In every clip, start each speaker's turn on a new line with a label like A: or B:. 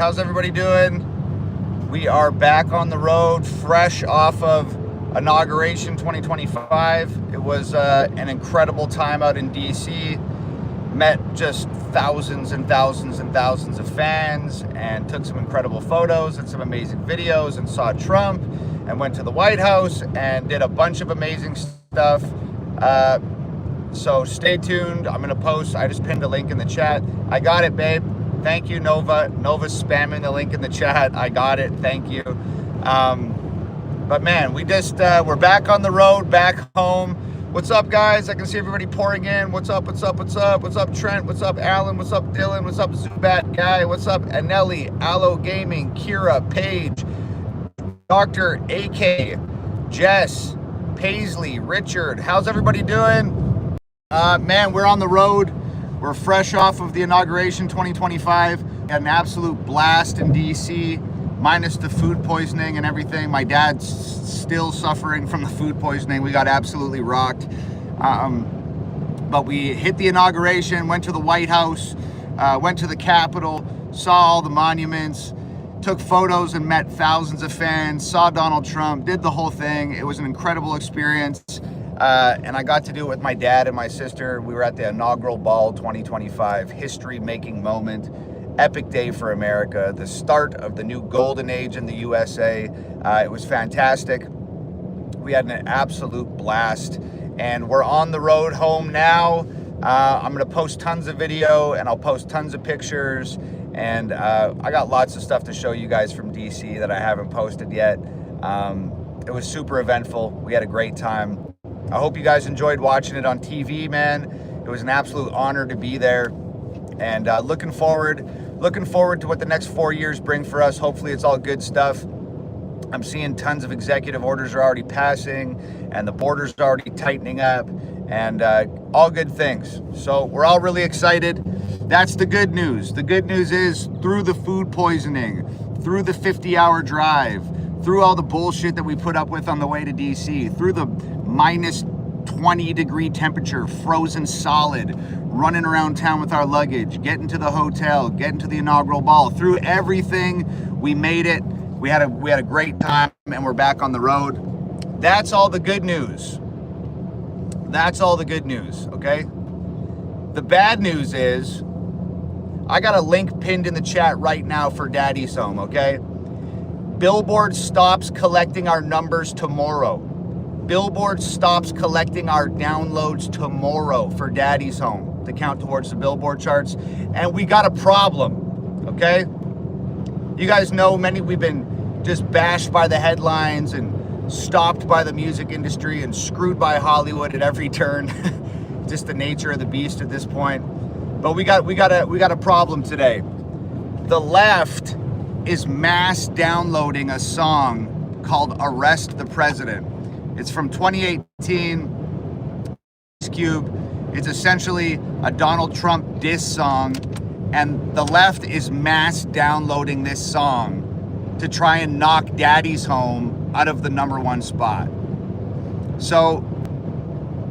A: How's everybody doing? We are back on the road, fresh off of Inauguration 2025. It was an incredible time out in DC. Met just thousands and thousands and thousands of fans and took some incredible photos and some amazing videos and saw Trump and went to the White House and did a bunch of amazing stuff. So stay tuned. I'm gonna post, I just pinned a link in the chat. I got it, babe. Thank you, Nova. Nova's spamming the link in the chat. I got it, thank you. But man, we're back on the road, back home. What's up, guys? I can see everybody pouring in. What's up, what's up, what's up? What's up, Trent? What's up, Alan? What's up, Dylan? What's up, Zubat Guy? What's up, Anelli, Allo Gaming, Kira, Paige, Dr. AK, Jess, Paisley, Richard. How's everybody doing? Man, we're on the road. We're fresh off of the Inauguration 2025. Had an absolute blast in DC, minus the food poisoning and everything. My dad's still suffering from the food poisoning. We got absolutely rocked. But we hit the inauguration, went to the White House, went to the Capitol, saw all the monuments, took photos and met thousands of fans, saw Donald Trump, did the whole thing. It was an incredible experience. And I got to do it with my dad and my sister. We were at the inaugural ball 2025, history-making moment, epic day for America, the start of the new golden age in the USA. It was fantastic. We had an absolute blast, and we're on the road home now. I'm gonna post tons of video, and I'll post tons of pictures, and I got lots of stuff to show you guys from DC that I haven't posted yet. It was super eventful. We had a great time. I hope you guys enjoyed watching it on TV, man. It was an absolute honor to be there, and looking forward to what the next 4 years bring for us. Hopefully it's all good stuff. I'm seeing tons of executive orders are already passing, and the border's already tightening up, and all good things. So we're all really excited. That's the good news. The good news is, through the food poisoning, through the 50-hour drive, through all the bullshit that we put up with on the way to DC, through the minus 20-degree temperature, frozen solid, running around town with our luggage, getting to the hotel, getting to the inaugural ball, through everything, we made it. We had a great time, and we're back on the road. That's all the good news. That's all the good news, okay? The bad news is, I got a link pinned in the chat right now for Daddy's Home, okay? Billboard stops collecting our numbers tomorrow. Billboard stops collecting our downloads tomorrow for Daddy's Home to count towards the Billboard charts. And we got a problem, okay? You guys know we've been just bashed by the headlines and stopped by the music industry and screwed by Hollywood at every turn. Just the nature of the beast at this point. But we got a problem today. The left is mass downloading a song called Arrest the President. It's from 2018, Cube. It's essentially a Donald Trump diss song, and the left is mass downloading this song to try and knock Daddy's Home out of the #1 spot. So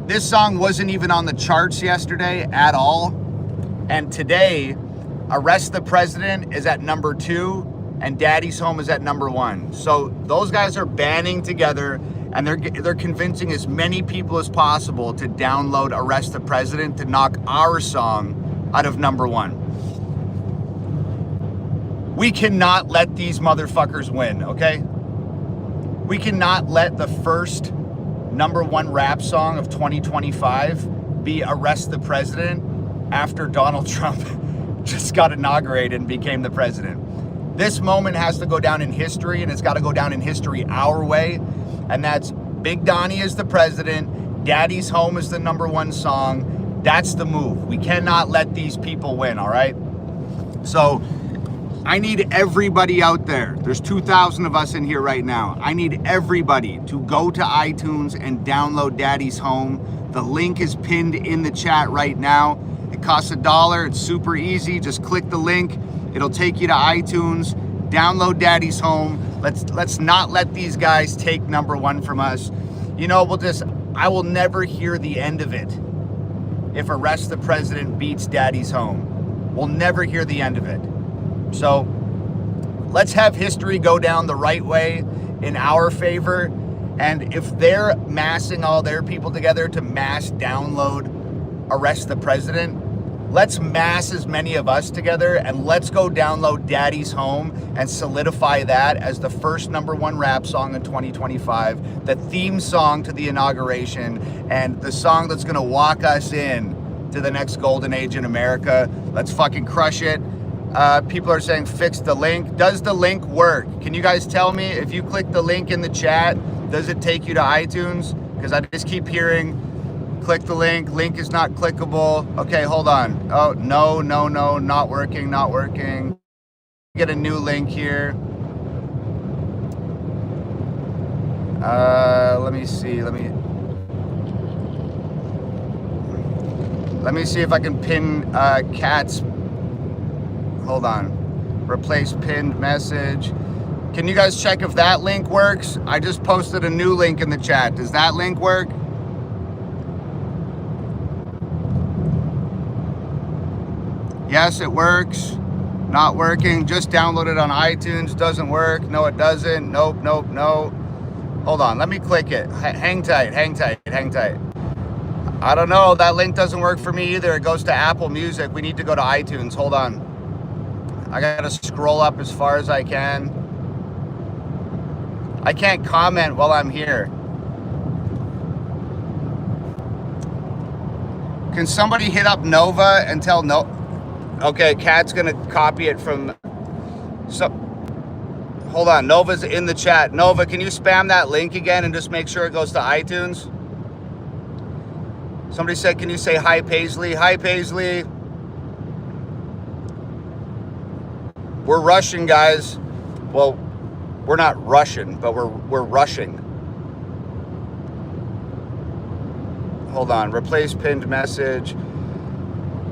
A: this song wasn't even on the charts yesterday at all, and today Arrest the President is at #2 and Daddy's Home is at #1. So those guys are banding together, and they're convincing as many people as possible to download Arrest the President to knock our song out of #1. We cannot let these motherfuckers win, okay? We cannot let the first #1 rap song of 2025 be Arrest the President after Donald Trump just got inaugurated and became the president. This moment has to go down in history, and it's got to go down in history our way. And that's Big Donnie is the president, Daddy's Home is the #1 song. That's the move. We cannot let these people win, all right? So I need everybody out there. There's 2,000 of us in here right now. I need everybody to go to iTunes and download Daddy's Home. The link is pinned in the chat right now. It costs $1. It's super easy. Just click the link. It'll take you to iTunes. Download Daddy's Home. Let's not let these guys take #1 from us. You know, I will never hear the end of it if Arrest the President beats Daddy's Home. We'll never hear the end of it. So let's have history go down the right way in our favor. And if they're massing all their people together to mass download Arrest the President, let's mass as many of us together and let's go download Daddy's Home and solidify that as the first #1 rap song in 2025, the theme song to the inauguration, and the song that's gonna walk us in to the next golden age in America. Let's fucking crush it. People are saying fix the link. Does the link work? Can you guys tell me if you click the link in the chat, does it take you to iTunes? Because I just keep hearing click the link is not clickable. Okay, hold on. Oh, no, not working. Get a new link here. Let me see. Let me see if I can pin Kat's. Hold on. Replace pinned message. Can you guys check if that link works? I just posted a new link in the chat. Does that link work? Yes, it works. Not working. Just download it on iTunes. Doesn't work. No, it doesn't. Nope. Hold on. Let me click it. Hang tight. I don't know. That link doesn't work for me either. It goes to Apple Music. We need to go to iTunes. Hold on. I gotta scroll up as far as I can. I can't comment while I'm here. Can somebody hit up Nova and tell no? Okay, Kat's gonna copy it from. So, hold on. Nova's in the chat. Nova, can you spam that link again and just make sure it goes to iTunes? Somebody said, can you say hi, Paisley? Hi, Paisley. We're rushing, guys. Well, we're not Russian, but we're rushing. Hold on. Replace pinned message.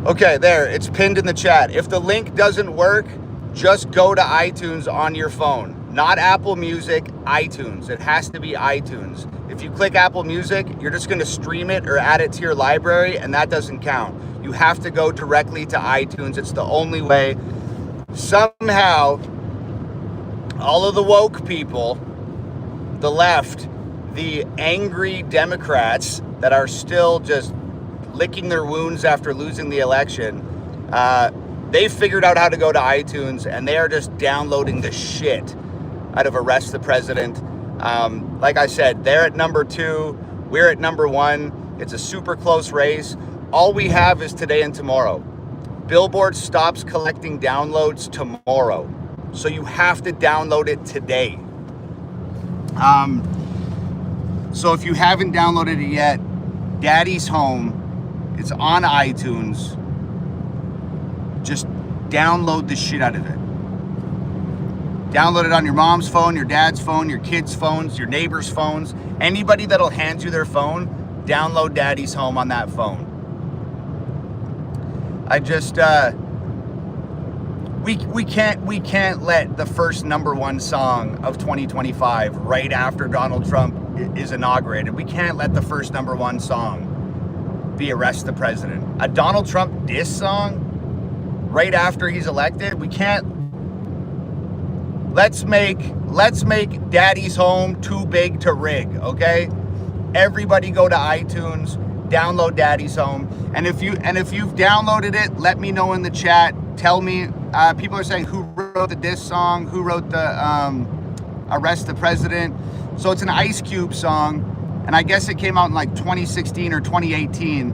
A: Okay, there. It's pinned in the chat. If the link doesn't work, just go to iTunes on your phone. Not Apple Music, iTunes. It has to be iTunes. If you click Apple Music, you're just going to stream it or add it to your library, and that doesn't count. You have to go directly to iTunes. It's the only way. Somehow, all of the woke people, the left, the angry Democrats that are still just licking their wounds after losing the election, they figured out how to go to iTunes, and they are just downloading the shit out of Arrest the President. Like I said, they're at #2, we're at #1. It's a super close race. All we have is today and tomorrow. Billboard stops collecting downloads tomorrow, so you have to download it today. So if you haven't downloaded it yet, Daddy's Home, it's on iTunes. Just download the shit out of it. Download it on your mom's phone, your dad's phone, your kids' phones, your neighbors' phones. Anybody that'll hand you their phone, download Daddy's Home on that phone. I just we can't let the first #1 song of 2025 right after Donald Trump is inaugurated. We can't let the first #1 song be Arrest the President. A Donald Trump diss song right after he's elected. We can't. Let's make Daddy's Home too big to rig, okay? Everybody go to iTunes, download Daddy's Home. And if you've downloaded it, let me know in the chat. Tell me, people are saying who wrote the diss song, who wrote the Arrest the President. So it's an Ice Cube song, and I guess it came out in like 2016 or 2018,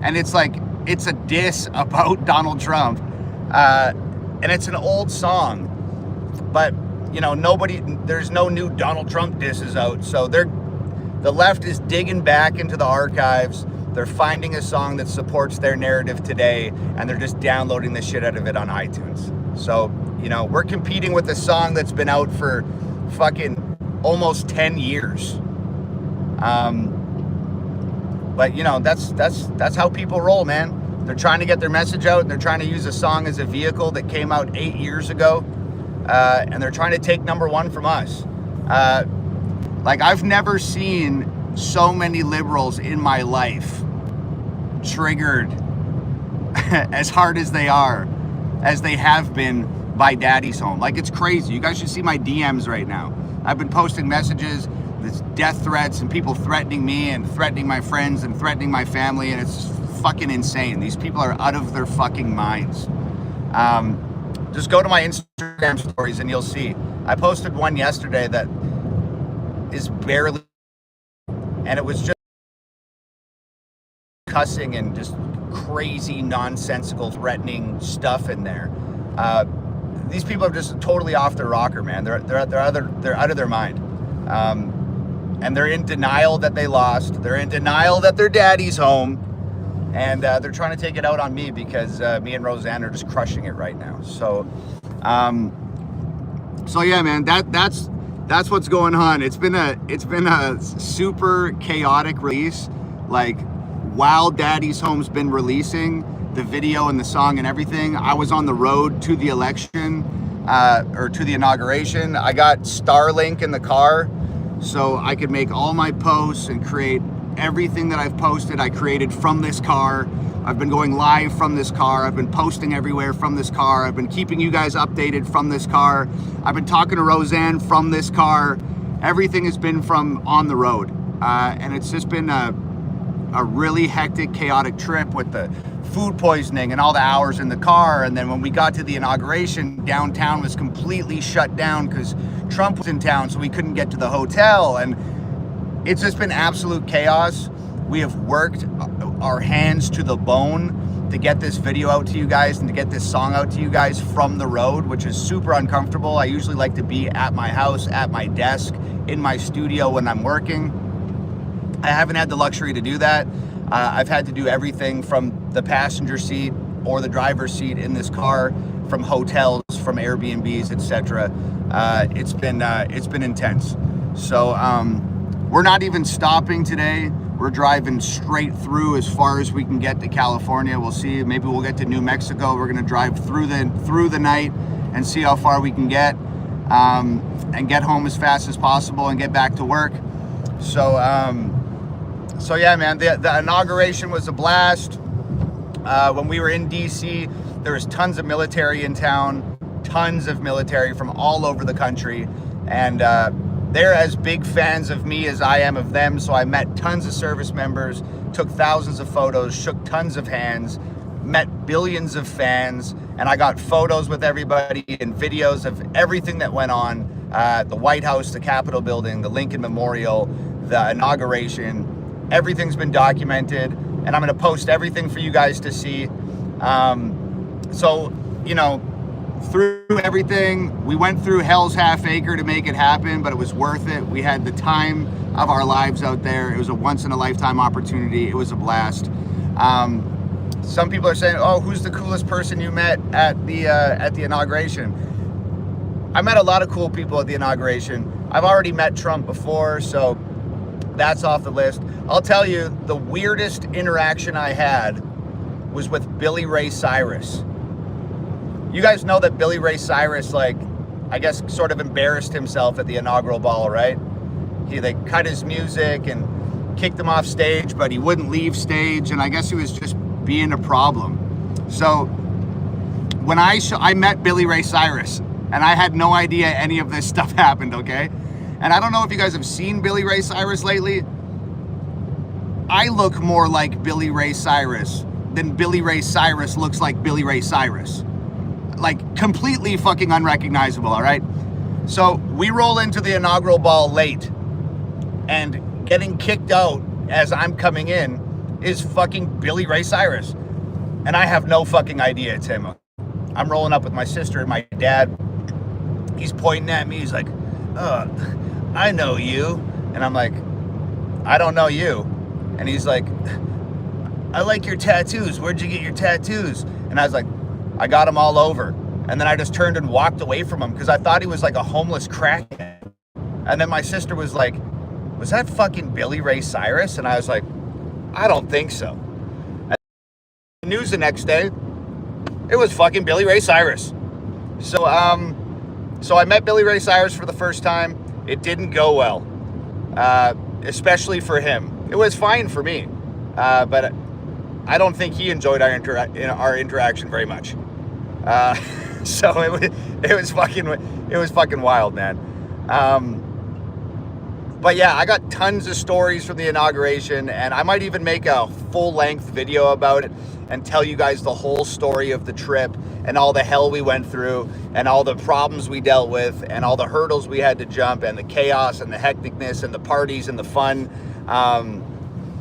A: and it's a diss about Donald Trump, and it's an old song, but there's no new Donald Trump disses out, so the left is digging back into the archives. They're finding a song that supports their narrative today, and they're just downloading the shit out of it on iTunes. So, we're competing with a song that's been out for fucking almost 10 years. But that's how people roll, man. They're trying to get their message out. They're trying to use a song as a vehicle that came out 8 years ago. And they're trying to take #1 from us. I've never seen so many liberals in my life triggered as hard as they have been by Daddy's home. Like, it's crazy. You guys should see my DMs right now. I've been posting messages, there's death threats and people threatening me and threatening my friends and threatening my family, and it's fucking insane. These people are out of their fucking minds. Just go to my Instagram stories and you'll see. I posted one yesterday that is barely, and it was just cussing and just crazy, nonsensical, threatening stuff in there. These people are just totally off their rocker, man. They're out of their mind, and they're in denial that they lost. They're in denial that their daddy's home, and they're trying to take it out on me because me and Roseanne are just crushing it right now. So yeah, man, that's what's going on. It's been a super chaotic release. Like, while Daddy's Home's been releasing the video and the song and everything, I was on the road to the election, or to the inauguration. I got Starlink in the car so I could make all my posts and create everything that I've posted. I created from this car. I've been going live from this car. I've been posting everywhere from this car. I've been keeping you guys updated from this car. I've been talking to Roseanne from this car. Everything has been from on the road. And it's just been a really hectic, chaotic trip with the food poisoning and all the hours in the car. And then when we got to the inauguration, downtown was completely shut down because Trump was in town, so we couldn't get to the hotel. And it's just been absolute chaos. We have worked our hands to the bone to get this video out to you guys and to get this song out to you guys from the road, which is super uncomfortable. I usually like to be at my house, at my desk, in my studio when I'm working. I haven't had the luxury to do that. I've had to do everything from the passenger seat or the driver's seat in this car, from hotels, from Airbnbs, etc. It's been intense. So we're not even stopping today. We're driving straight through as far as we can get to California. We'll see. Maybe we'll get to New Mexico. We're gonna drive through the night and see how far we can get, and get home as fast as possible and get back to work. So yeah, man, the inauguration was a blast. When we were in DC, there was tons of military in town, tons of military from all over the country, and they're as big fans of me as I am of them. So I met tons of service members, took thousands of photos, shook tons of hands, met billions of fans, and I got photos with everybody and videos of everything that went on. The White House, the Capitol building, the Lincoln Memorial, the inauguration. Everything's been documented, and I'm gonna post everything for you guys to see. So, you know, through everything, we went through hell's half acre to make it happen, but it was worth it. We had the time of our lives out there. It was a once in a lifetime opportunity. It was a blast. Some people are saying, oh, who's the coolest person you met at the inauguration? I met a lot of cool people at the inauguration. I've already met Trump before, so that's off the list. I'll tell you, the weirdest interaction I had was with Billy Ray Cyrus. You guys know that Billy Ray Cyrus, like, I guess sort of embarrassed himself at the inaugural ball, right? They cut his music and kicked him off stage, but he wouldn't leave stage, and I guess he was just being a problem. So when I met Billy Ray Cyrus, and I had no idea any of this stuff happened, okay? And I don't know if you guys have seen Billy Ray Cyrus lately. I look more like Billy Ray Cyrus than Billy Ray Cyrus looks like Billy Ray Cyrus. Like, completely fucking unrecognizable, all right? So we roll into the inaugural ball late, and getting kicked out as I'm coming in is fucking Billy Ray Cyrus. And I have no fucking idea it's him. I'm rolling up with my sister and my dad. He's pointing at me. He's like, oh, I know you. And I'm like, I don't know you. And he's like, I like your tattoos. Where'd you get your tattoos? And I was like, I got them all over. And then I just turned and walked away from him because I thought he was like a homeless crackhead. And then my sister was like, was that fucking Billy Ray Cyrus? And I was like, I don't think so. And the news the next day, it was fucking Billy Ray Cyrus. So I met Billy Ray Cyrus for the first time. It didn't go well, especially for him. It was fine for me, but I don't think he enjoyed our interaction very much. So it was fucking wild, man. But yeah, I got tons of stories from the inauguration, and I might even make a full-length video about it and tell you guys the whole story of the trip and all the hell we went through and all the problems we dealt with and all the hurdles we had to jump and the chaos and the hecticness and the parties and the fun.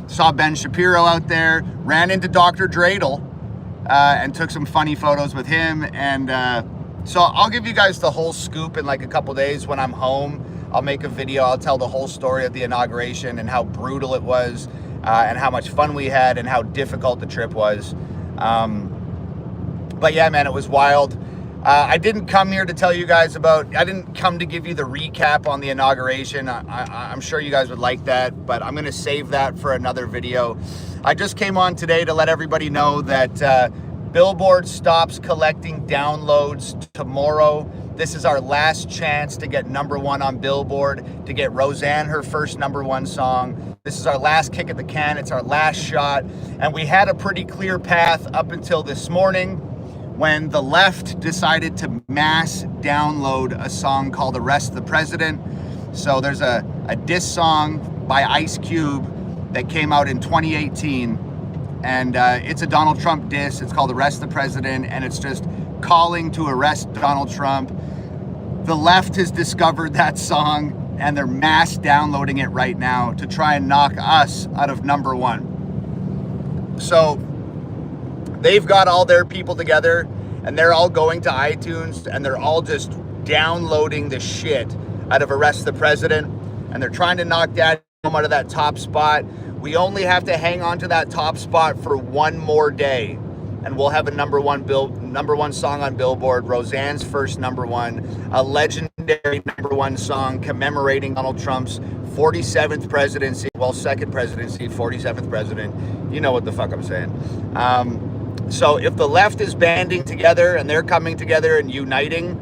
A: Saw Ben Shapiro out there, ran into Dr. Dreidel, and took some funny photos with him. And so I'll give you guys the whole scoop in like a couple days when I'm home. I'll make a video. I'll tell the whole story of the inauguration and how brutal it was, and how much fun we had and how difficult the trip was. But yeah, man, it was wild. I didn't come here to tell you guys I didn't come to give you the recap on the inauguration. I'm sure you guys would like that, but I'm gonna save that for another video. I just came on today to let everybody know that Billboard stops collecting downloads tomorrow. This is our last chance to get #1 on Billboard, to get Roseanne her first #1 song. This is our last kick at the can. It's our last shot. And we had a pretty clear path up until this morning when the left decided to mass download a song called Arrest the President. So there's a diss song by Ice Cube that came out in 2018. And it's a Donald Trump diss. It's called Arrest the President, and it's just calling to arrest Donald Trump. The left has discovered that song, and they're mass downloading it right now to try and knock us out of #1. So they've got all their people together, and they're all going to iTunes, and they're all just downloading the shit out of Arrest the President, and they're trying to knock Daddy Home out of that top spot. We only have to hang on to that top spot for one more day, and we'll have a #1 song on Billboard, Roseanne's first #1, a legendary #1 song commemorating Donald Trump's 47th presidency, well, second presidency, 47th president. You know what the fuck I'm saying. So if the left is banding together and they're coming together and uniting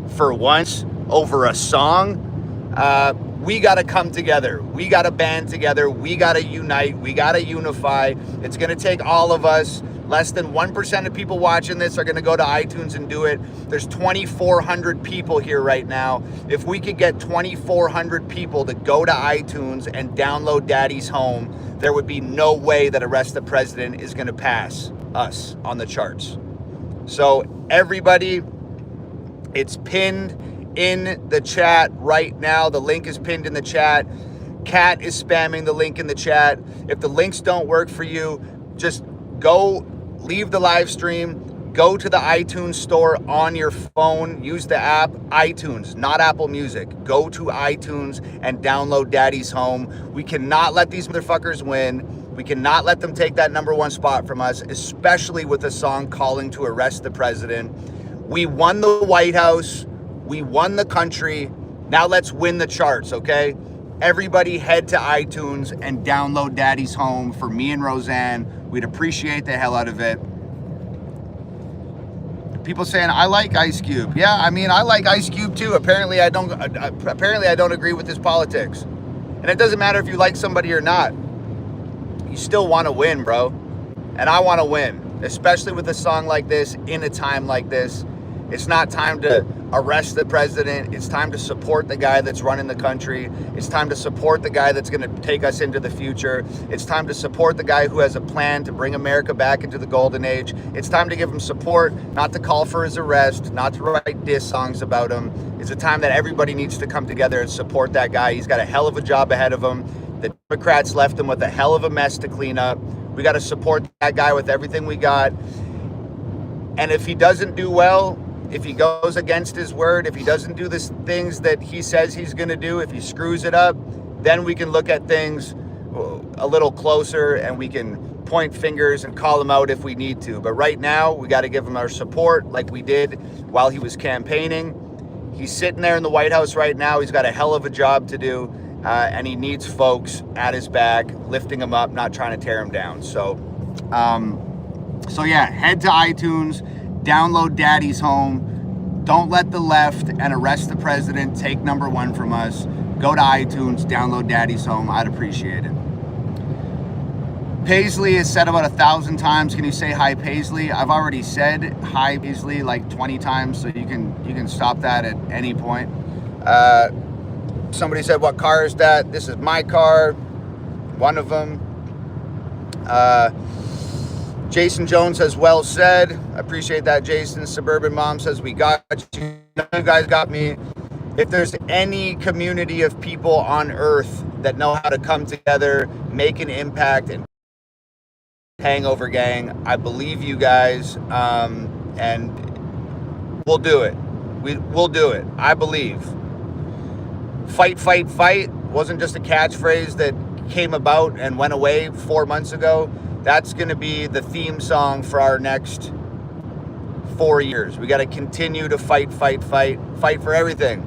A: for once over a song, we got to come together. We got to band together. We got to unite. We got to unify. It's going to take all of us. Less than 1% of people watching this are going to go to iTunes and do it. There's 2,400 people here right now. If we could get 2,400 people to go to iTunes and download Daddy's Home, there would be no way that Arrest the President is going to pass us on the charts. So everybody, it's pinned in the chat right now. The link is pinned in the chat. Kat is spamming the link in the chat. If the links don't work for you, just go leave the live stream, go to the iTunes store on your phone, use the app, iTunes, not Apple Music. Go to iTunes and download Daddy's Home. We cannot let these motherfuckers win. We cannot let them take that #1 spot from us, especially with a song calling to arrest the president. We won the White House. We won the country. Now let's win the charts, okay? Everybody head to iTunes and download Daddy's Home for me and Roseanne. We'd appreciate the hell out of it. People saying, I like Ice Cube. Yeah, I mean, I like Ice Cube too. Apparently I don't agree with his politics. And it doesn't matter if you like somebody or not. You still want to win, bro. And I want to win, especially with a song like this, in a time like this. It's not time to arrest the president. It's time to support the guy that's running the country. It's time to support the guy that's going to take us into the future. It's time to support the guy who has a plan to bring America back into the golden age. It's time to give him support, not to call for his arrest, not to write diss songs about him. It's a time that everybody needs to come together and support that guy. He's got a hell of a job ahead of him. The Democrats left him with a hell of a mess to clean up. We got to support that guy with everything we got. And if he doesn't do well, if he goes against his word, if he doesn't do the things that he says he's going to do, if he screws it up, then we can look at things a little closer and we can point fingers and call him out if we need to. But right now, we got to give him our support like we did while he was campaigning. He's sitting there in the White House right now. He's got a hell of a job to do, and he needs folks at his back, lifting him up, not trying to tear him down. So yeah, head to iTunes. Download Daddy's Home. Don't let the left and arrest the president take #1 from us. Go to iTunes, download Daddy's Home. I'd appreciate it. Paisley is said about 1,000 times. Can you say hi, Paisley? I've already said hi, Paisley, like 20 times, so you can stop that at any point. Somebody said, what car is that? This is my car, one of them. Jason Jones says, well said. I appreciate that, Jason. Suburban Mom says, we got you. You guys got me. If there's any community of people on earth that know how to come together, make an impact, and Hangover Gang, I believe you guys, and we'll do it. We'll do it. I believe. Fight, fight, fight wasn't just a catchphrase that came about and went away 4 months ago. That's going to be the theme song for our next 4 years. We got to continue to fight, fight, fight, fight for everything.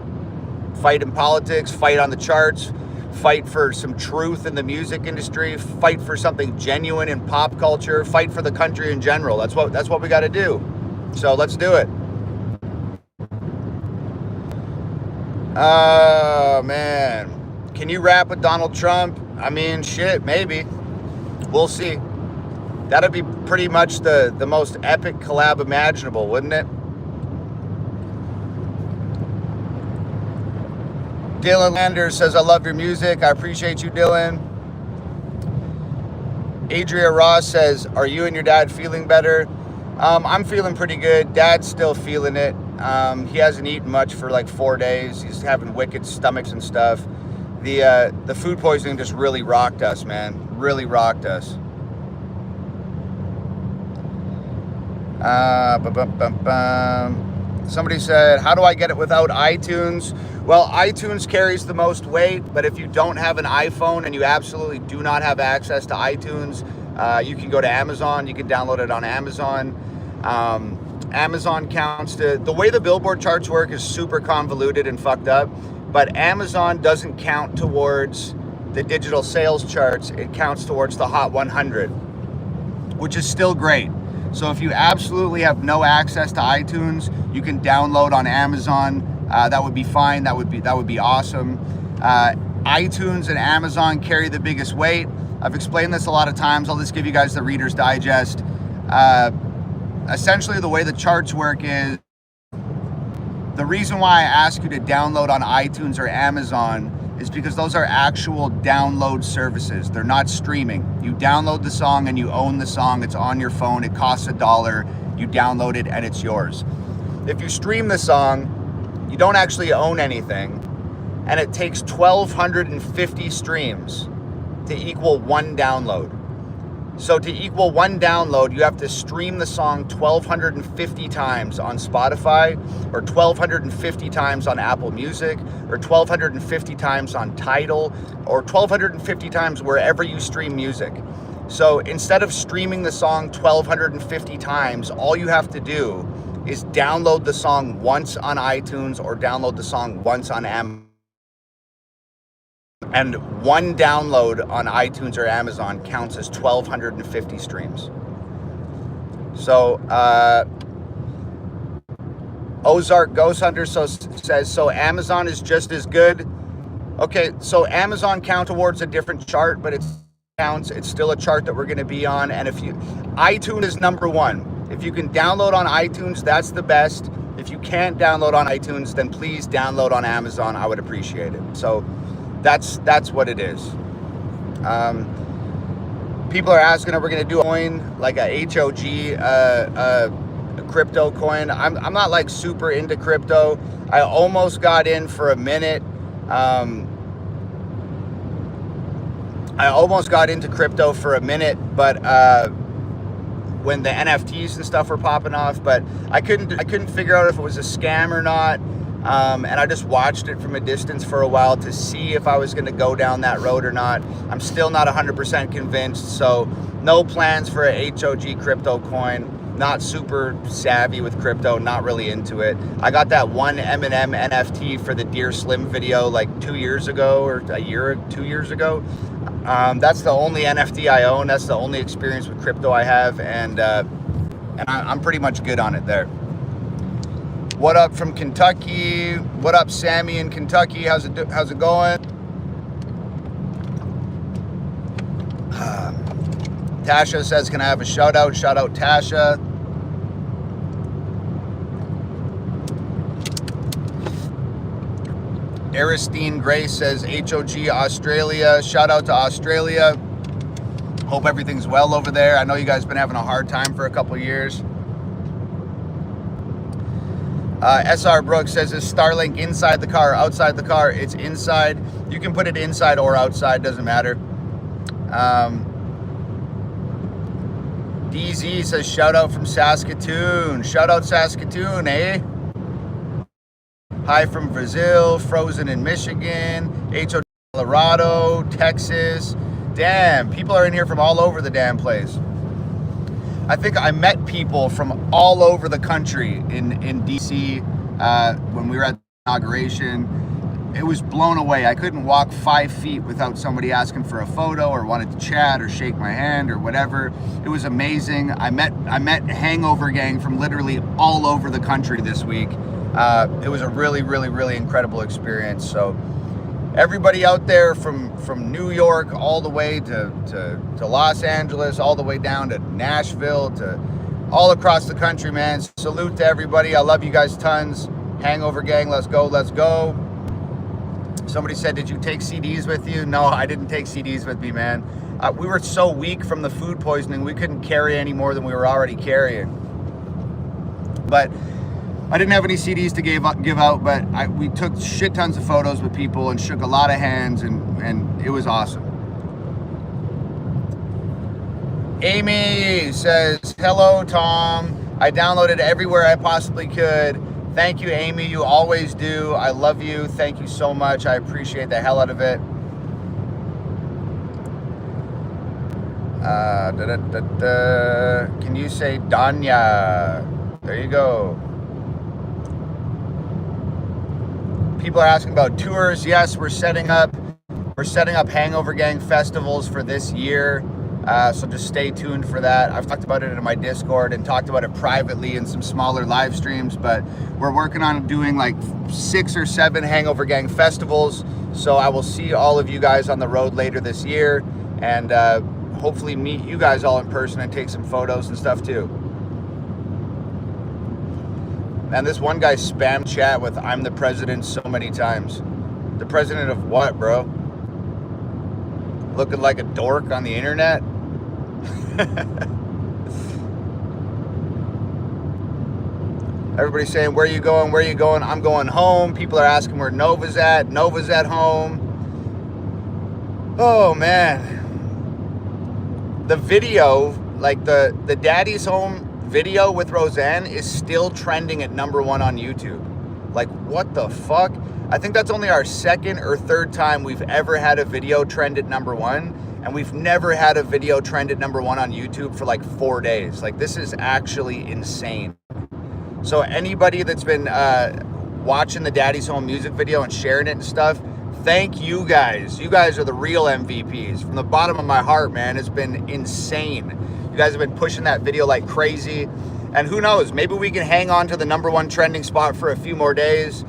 A: Fight in politics, fight on the charts, fight for some truth in the music industry, fight for something genuine in pop culture, fight for the country in general. That's what we got to do. So let's do it. Oh man, can you rap with Donald Trump? I mean, shit, maybe. We'll see. That'd be pretty much the most epic collab imaginable, wouldn't it? Dylan Landers says, I love your music. I appreciate you, Dylan. Adria Ross says, are you and your dad feeling better? I'm feeling pretty good. Dad's still feeling it. He hasn't eaten much for like 4 days. He's having wicked stomachs and stuff. The food poisoning just really rocked us, man. Really rocked us. Somebody said, how do I get it without iTunes? Well, iTunes carries the most weight, but if you don't have an iPhone and you absolutely do not have access to iTunes, you can go to Amazon. You can download it on Amazon. Amazon counts to, the way the Billboard charts work is super convoluted and fucked up, but Amazon doesn't count towards the digital sales charts. It counts towards the Hot 100, which is still great. So if you absolutely have no access to iTunes, you can download on Amazon. That would be fine. That would be awesome. iTunes and Amazon carry the biggest weight. I've explained this a lot of times. I'll just give you guys the Reader's Digest. Essentially, the way the charts work is, the reason why I ask you to download on iTunes or Amazon is because those are actual download services. They're not streaming. You download the song and you own the song. It's on your phone. It costs $1. You download it and it's yours. If you stream the song, you don't actually own anything, and it takes 1,250 streams to equal one download. So to equal one download, you have to stream the song 1,250 times on Spotify, or 1,250 times on Apple Music, or 1,250 times on Tidal, or 1,250 times wherever you stream music. So instead of streaming the song 1,250 times, all you have to do is download the song once on iTunes or download the song once on Amazon. And one download on iTunes or Amazon counts as 1,250 streams. So Ozark Ghost Hunter says, so Amazon is just as good. Okay, so Amazon counts towards a different chart, but it's still a chart that we're going to be on. And iTunes is number one. If you can download on iTunes, that's the best. If you can't download on iTunes, then please download on Amazon. I would appreciate it. So that's what it is. People are asking if we're going to do a coin, like a HOG, a crypto coin. I'm not like super into crypto. I almost got in for a minute. I almost got into crypto for a minute, but when the NFTs and stuff were popping off, but I couldn't figure out if it was a scam or not. And I just watched it from a distance for a while to see if I was going to go down that road or not. I'm still not 100% convinced, so no plans for a HOG crypto coin. Not super savvy with crypto, not really into it. I got that one Eminem NFT for the Dear Slim video like 2 years ago, or 2 years ago. That's the only NFT I own. That's the only experience with crypto I have, and I'm pretty much good on it there. What up from Kentucky? What up, Sammy in Kentucky? How's it going? Tasha says, can I have a shout out? Shout out Tasha. Aristine Grace says, HOG Australia. Shout out to Australia. Hope everything's well over there. I know you guys been having a hard time for a couple years. SR Brooks says, is Starlink inside the car, outside the car? It's inside. You can put it inside or outside, doesn't matter. DZ says, shout out from Saskatoon. Shout out Saskatoon, eh? Hi from Brazil, Frozen in Michigan, HO Colorado, Texas. Damn, people are in here from all over the damn place. I think I met people from all over the country in DC when we were at the inauguration. It was blown away. I couldn't walk 5 feet without somebody asking for a photo or wanted to chat or shake my hand or whatever. It was amazing. I met Hangover Gang from literally all over the country this week. It was a really, really, really incredible experience. So everybody out there from New York all the way to Los Angeles, all the way down to Nashville, to all across the country, man. Salute to everybody. I love you guys tons. Hangover Gang, let's go, let's go. Somebody said, did you take CDs with you? No, I didn't take CDs with me, man. We were so weak from the food poisoning, we couldn't carry any more than we were already carrying. But I didn't have any CDs to give out, but we took shit tons of photos with people and shook a lot of hands, and it was awesome. Amy says, hello, Tom. I downloaded everywhere I possibly could. Thank you, Amy. You always do. I love you. Thank you so much. I appreciate the hell out of it. Can you say Danya? There you go. People are asking about tours. Yes, we're setting up Hangover Gang festivals for this year. So just stay tuned for that. I've talked about it in my Discord and talked about it privately in some smaller live streams, but we're working on doing like 6 or 7 Hangover Gang festivals. So I will see all of you guys on the road later this year, and hopefully meet you guys all in person and take some photos and stuff too. Man, this one guy spammed chat with "I'm the president" so many times. The president of what, bro? Looking like a dork on the internet? Everybody's saying, where are you going? Where are you going? I'm going home. People are asking where Nova's at. Nova's at home. Oh, man. The video, like the Daddy's Home video with Roseanne is still trending at #1 on YouTube. Like, what the fuck? I think that's only our 2nd or 3rd time we've ever had a video trend at #1, and we've never had a video trend at #1 on YouTube for like 4 days. Like, this is actually insane. So anybody that's been watching the Daddy's Home music video and sharing it and stuff, thank you guys. You guys are the real MVPs. From the bottom of my heart, man, it's been insane. You guys have been pushing that video like crazy. And who knows, maybe we can hang on to the #1 trending spot for a few more days.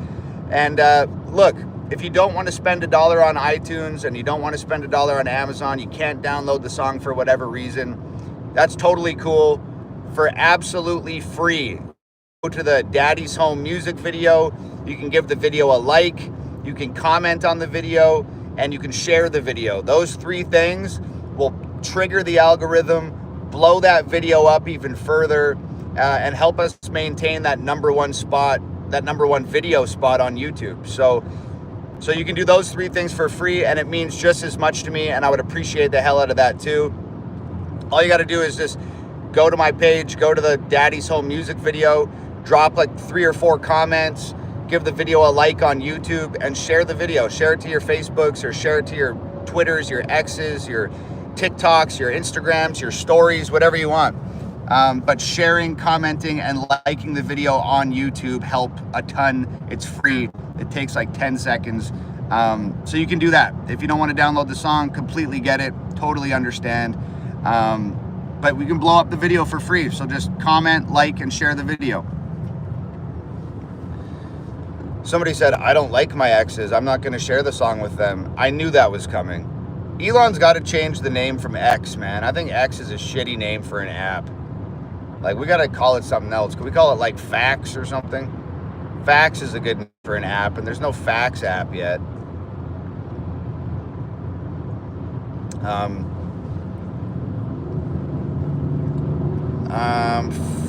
A: And look, if you don't want to spend $1 on iTunes and you don't want to spend $1 on Amazon, you can't download the song for whatever reason, that's totally cool. For absolutely free, go to the Daddy's Home music video. You can give the video a like, you can comment on the video, and you can share the video. Those 3 things will trigger the algorithm, blow that video up even further, and help us maintain that #1 spot, that #1 video spot on YouTube. So you can do those 3 things for free, and it means just as much to me, and I would appreciate the hell out of that too. All you got to do is just go to my page, go to the Daddy's Home music video, drop like 3 or 4 comments, give the video a like on YouTube, and share the video. Share it to your Facebooks, or share it to your Twitters, your X's, your TikToks, your Instagrams, your stories, whatever you want. But sharing, commenting, and liking the video on YouTube help a ton. It's free. It takes like 10 seconds. So you can do that. If you don't want to download the song, completely get it. Totally understand. But we can blow up the video for free. So just comment, like, and share the video. Somebody said, I don't like my exes. I'm not going to share the song with them. I knew that was coming. Elon's got to change the name from X, man. I think X is a shitty name for an app. Like, we got to call it something else. Could we call it, like, Fax or something? Fax is a good name for an app, and there's no Fax app yet.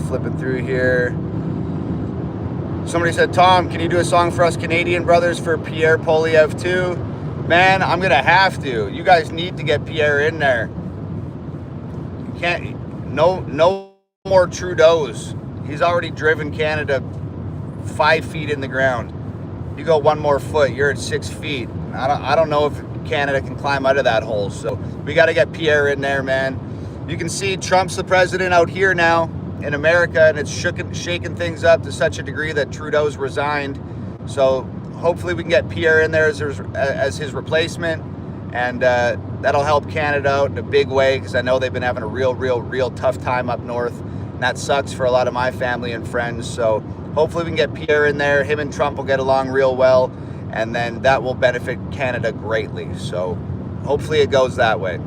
A: Flipping through here. Somebody said, Tom, can you do a song for us Canadian brothers for Pierre Poilievre too? Man, I'm going to have to. You guys need to get Pierre in there. You can't, no more Trudeau's. He's already driven Canada 5 feet in the ground. You go one more foot, you're at 6 feet. I don't know if Canada can climb out of that hole. So we got to get Pierre in there, man. You can see Trump's the president out here now in America, and it's shaking things up to such a degree that Trudeau's resigned. So hopefully we can get Pierre in there as his replacement, and that'll help Canada out in a big way, because I know they've been having a real tough time up north, and that sucks for a lot of my family and friends. So hopefully we can get Pierre in there. Him and Trump will get along real well, and then that will benefit Canada greatly. So hopefully it goes that way.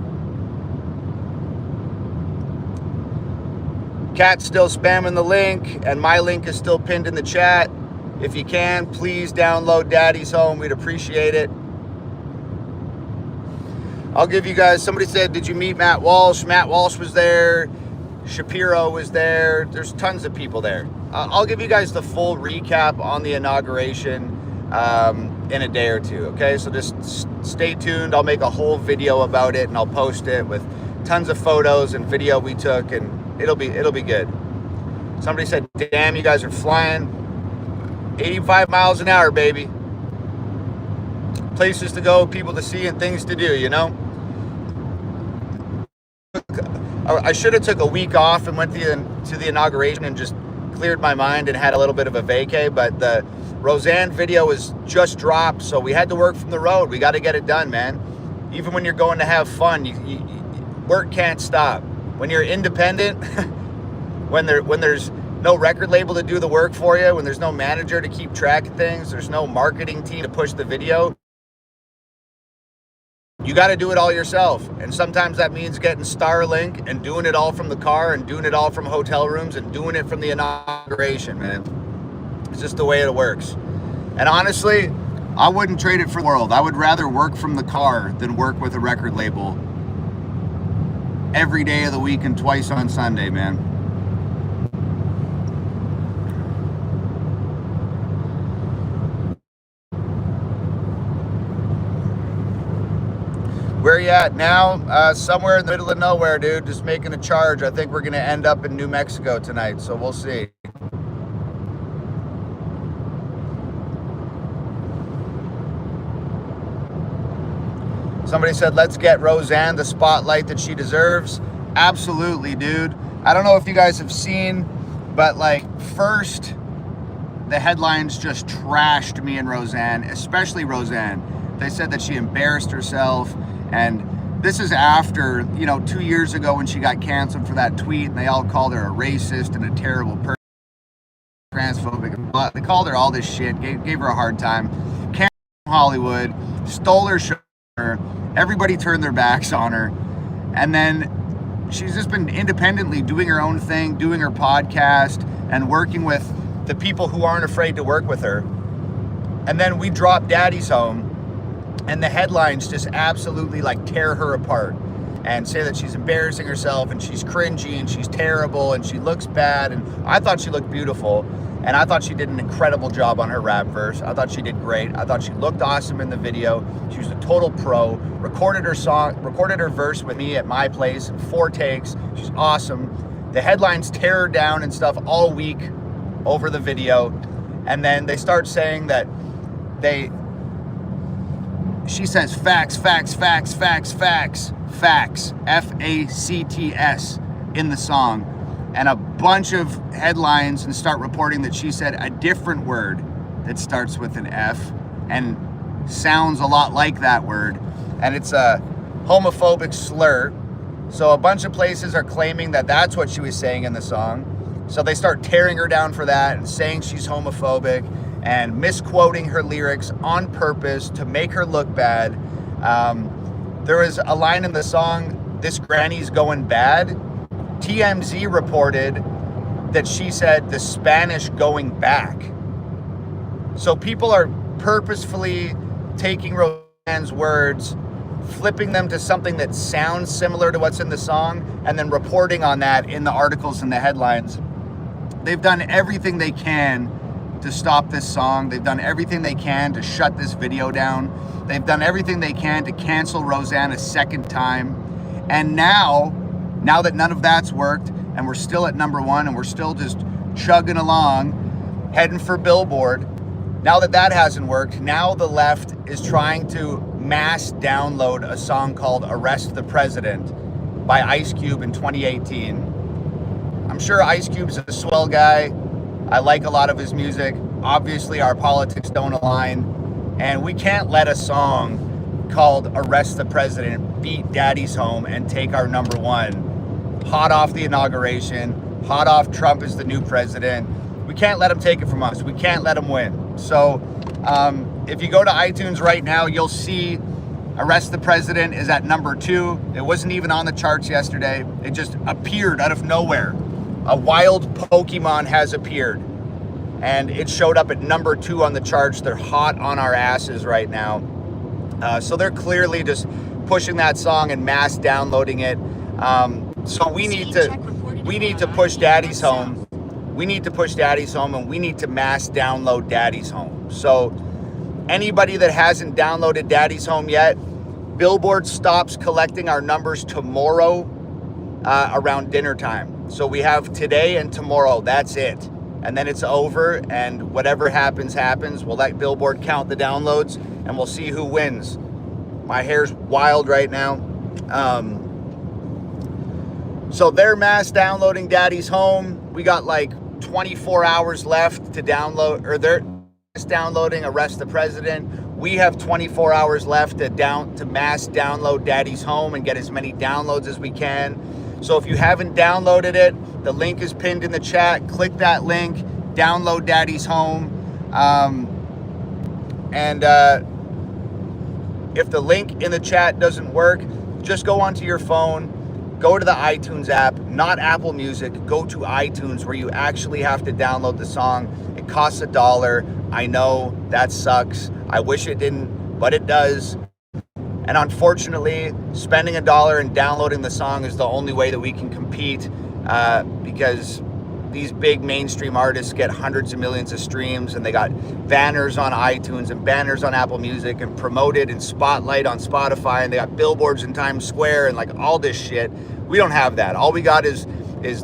A: Cat's still spamming the link, and my link is still pinned in the chat. If you can, please download Daddy's Home. We'd appreciate it. I'll give you guys, somebody said, did you meet Matt Walsh? Matt Walsh was there. Shapiro was there. There's tons of people there. I'll give you guys the full recap on the inauguration in a day or two, okay? So just stay tuned. I'll make a whole video about it, and I'll post it with tons of photos and video we took, and it'll be good. Somebody said, damn, you guys are flying 85 miles an hour, baby. Places to go, people to see, and things to do, you know? I should have took a week off and went to the inauguration and just cleared my mind and had a little bit of a vacay, but the Roseanne video was just dropped, so we had to work from the road. We got to get it done, man. Even when you're going to have fun, work can't stop. When you're independent, when there's no record label to do the work for you, when there's no manager to keep track of things, there's no marketing team to push the video, you got to do it all yourself. And sometimes that means getting Starlink and doing it all from the car and doing it all from hotel rooms and doing it from the inauguration, man. It's just the way it works. And honestly, I wouldn't trade it for the world. I would rather work from the car than work with a record label every day of the week and twice on Sunday, man. Where you at now? Somewhere in the middle of nowhere, dude. Just making a charge. I think we're going to end up in New Mexico tonight, so we'll see. Somebody said, let's get Roseanne the spotlight that she deserves. Absolutely, dude. I don't know if you guys have seen, but like, first, the headlines just trashed me and Roseanne, especially Roseanne. They said that she embarrassed herself, and this is after, 2 years ago when she got canceled for that tweet, and they all called her a racist and a terrible person, transphobic. They called her all this shit, gave her a hard time. Canceled from Hollywood, stole her show. Everybody turned their backs on her, and then she's just been independently doing her own thing, doing her podcast, and working with the people who aren't afraid to work with her. And then we drop Daddy's Home, and the headlines just absolutely like tear her apart and say that she's embarrassing herself and she's cringy and she's terrible and she looks bad. And I thought she looked beautiful, and I thought she did an incredible job on her rap verse. I thought she did great. I thought she looked awesome in the video. She was a total pro. Recorded her verse with me at my place in 4 takes. She's awesome. The headlines tear her down and stuff all week over the video. And then they start saying that she says facts, F-A-C-T-S in the song, and a bunch of headlines, and start reporting that she said a different word that starts with an F and sounds a lot like that word, and it's a homophobic slur. So a bunch of places are claiming that that's what she was saying in the song. So they start tearing her down for that and saying she's homophobic and misquoting her lyrics on purpose to make her look bad. There was a line in the song, "This Granny's Going Bad." TMZ reported that she said, "the Spanish going back." So people are purposefully taking Roseanne's words, flipping them to something that sounds similar to what's in the song, and then reporting on that in the articles and the headlines. They've done everything they can to stop this song. They've done everything they can to shut this video down. They've done everything they can to cancel Roseanne a second time. And now that none of that's worked, and we're still at number one, and we're still just chugging along, heading for Billboard, now that that hasn't worked, now the left is trying to mass download a song called "Arrest the President" by Ice Cube in 2018. I'm sure Ice Cube's a swell guy. I like a lot of his music. Obviously, our politics don't align, and we can't let a song called "Arrest the President" beat Daddy's Home and take our number one. Hot off the inauguration, hot off Trump is the new president. We can't let him take it from us. We can't let him win. So if you go to iTunes right now, you'll see "Arrest the President" is at number 2. It wasn't even on the charts yesterday. It just appeared out of nowhere. A wild Pokemon has appeared, and it showed up at number 2 on the charts. They're hot on our asses right now. So they're clearly just pushing that song and mass downloading it. So we need to push Daddy's Home. We need to push Daddy's Home, and we need to mass download Daddy's Home. So anybody that hasn't downloaded Daddy's Home yet, Billboard stops collecting our numbers tomorrow around dinner time. So we have today and tomorrow. That's it. And then it's over, and whatever happens, happens. We'll let Billboard count the downloads, and we'll see who wins. My hair's wild right now. So they're mass downloading Daddy's Home. We got like 24 hours left to download, or they're downloading "Arrest the President." We have 24 hours left to mass download Daddy's Home and get as many downloads as we can. So if you haven't downloaded it, the link is pinned in the chat. Click that link, download Daddy's Home. If the link in the chat doesn't work, just go onto your phone, go to the iTunes app, not Apple Music, go to iTunes where you actually have to download the song. It costs $1. I know that sucks. I wish it didn't, but it does. And unfortunately, spending $1 and downloading the song is the only way that we can compete, because these big mainstream artists get hundreds of millions of streams, and they got banners on iTunes and banners on Apple Music and promoted in Spotlight on Spotify, and they got billboards in Times Square and like all this shit. We don't have that. All we got is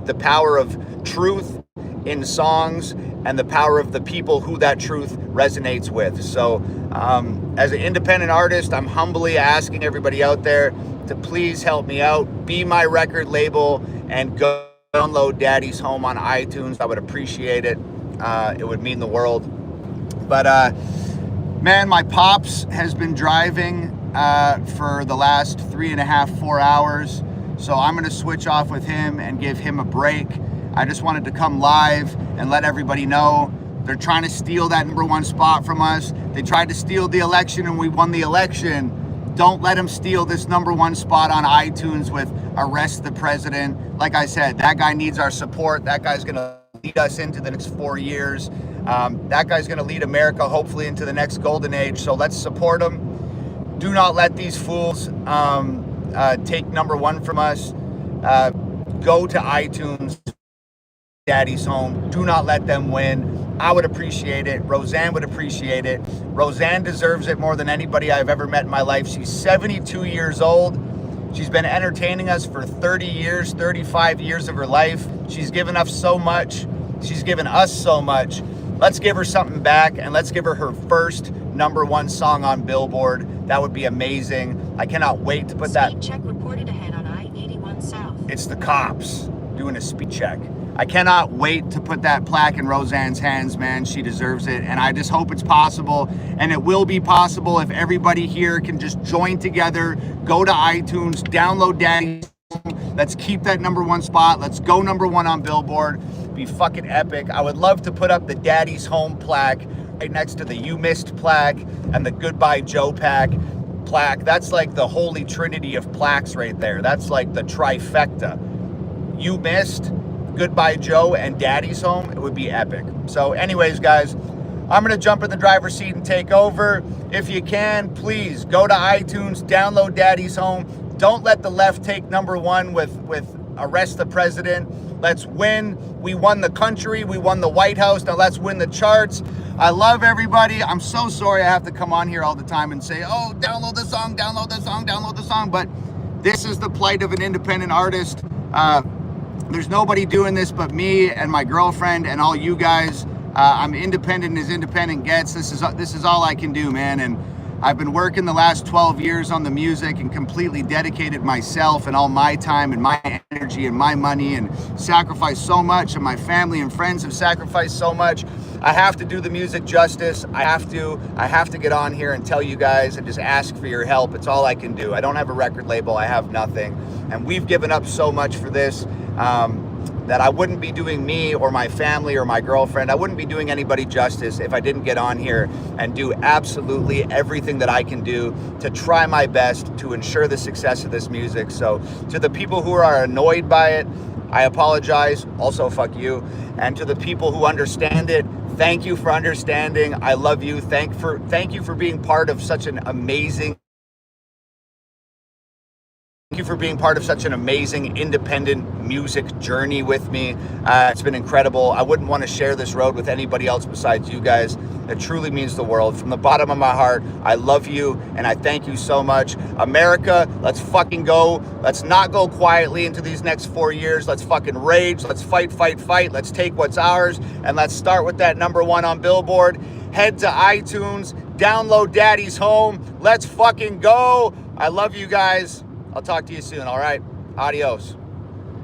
A: the power of truth in songs and the power of the people who that truth resonates with. So as an independent artist, I'm humbly asking everybody out there to please help me out, be my record label, and go download Daddy's Home on iTunes. I would appreciate it. It would mean the world. But man, my pops has been driving for the last 3.5, 4 hours. So I'm gonna switch off with him and give him a break. I just wanted to come live and let everybody know they're trying to steal that number 1 spot from us. They tried to steal the election and we won the election. Don't let them steal this number 1 spot on iTunes with "Arrest the President." Like I said, that guy needs our support. That guy's gonna lead us into the next 4 years. That guy's gonna lead America hopefully into the next golden age. So let's support him. Do not let these fools take number 1 from us. Go to iTunes, Daddy's Home. Do not let them win. I would appreciate it. Roseanne would appreciate it. Roseanne deserves it more than anybody I've ever met in my life. She's 72 years old. She's been entertaining us for 30 years, 35 years of her life. She's given us so much. She's given us so much. Let's give her something back, and let's give her her first number 1 song on Billboard. That would be amazing. I cannot wait to put that.
B: Speed check reported ahead on I-81 South.
A: It's the cops doing a speed check. I cannot wait to put that plaque in Roseanne's hands, man. She deserves it. And I just hope it's possible. And it will be possible if everybody here can just join together, go to iTunes, download Daddy's Home. Let's keep that number 1 spot. Let's go number 1 on Billboard. Be fucking epic. I would love to put up the Daddy's Home plaque right next to the "You Missed" plaque and the "Goodbye Joe" plaque. plaque. That's like the holy trinity of plaques right there. That's like the trifecta. You missed Goodbye Joe and Daddy's Home. It would be epic. So anyways, guys, I'm going to jump in the driver's seat and take over. If you can, please go to iTunes, download Daddy's Home. Don't let the left take #1 with Arrest the President. Let's win. We won the country. We won the White House. Now let's win the charts. I love everybody. I'm so sorry I have to come on here all the time and say, oh, download the song, download the song, download the song. But this is the plight of an independent artist. There's nobody doing this but me and my girlfriend and all you guys. I'm independent as independent gets. This is all I can do, man. And I've been working the last 12 years on the music and completely dedicated myself and all my time and my energy and my money and sacrificed so much, and my family and friends have sacrificed so much. I have to do the music justice. I have to get on here and tell you guys and just ask for your help. It's all I can do. I don't have a record label. I have nothing. And we've given up so much for this. That I wouldn't be doing me or my family or my girlfriend. I wouldn't be doing anybody justice if I didn't get on here and do absolutely everything that I can do to try my best to ensure the success of this music. So to the people who are annoyed by it, I apologize. Also, fuck you. And to the people who understand it, thank you for understanding. I love you. Thank you for being part of such an amazing independent music journey with me. It's been incredible. I wouldn't want to share this road with anybody else besides you guys. It truly means the world. From the bottom of my heart, I love you and I thank you so much. America, let's fucking go. Let's not go quietly into these next 4 years. Let's fucking rage. Let's fight. Let's take what's ours, and let's start with that #1 on Billboard. Head to iTunes, download Daddy's Home. Let's fucking go. I love you guys. I'll talk to you soon, all right? Adios.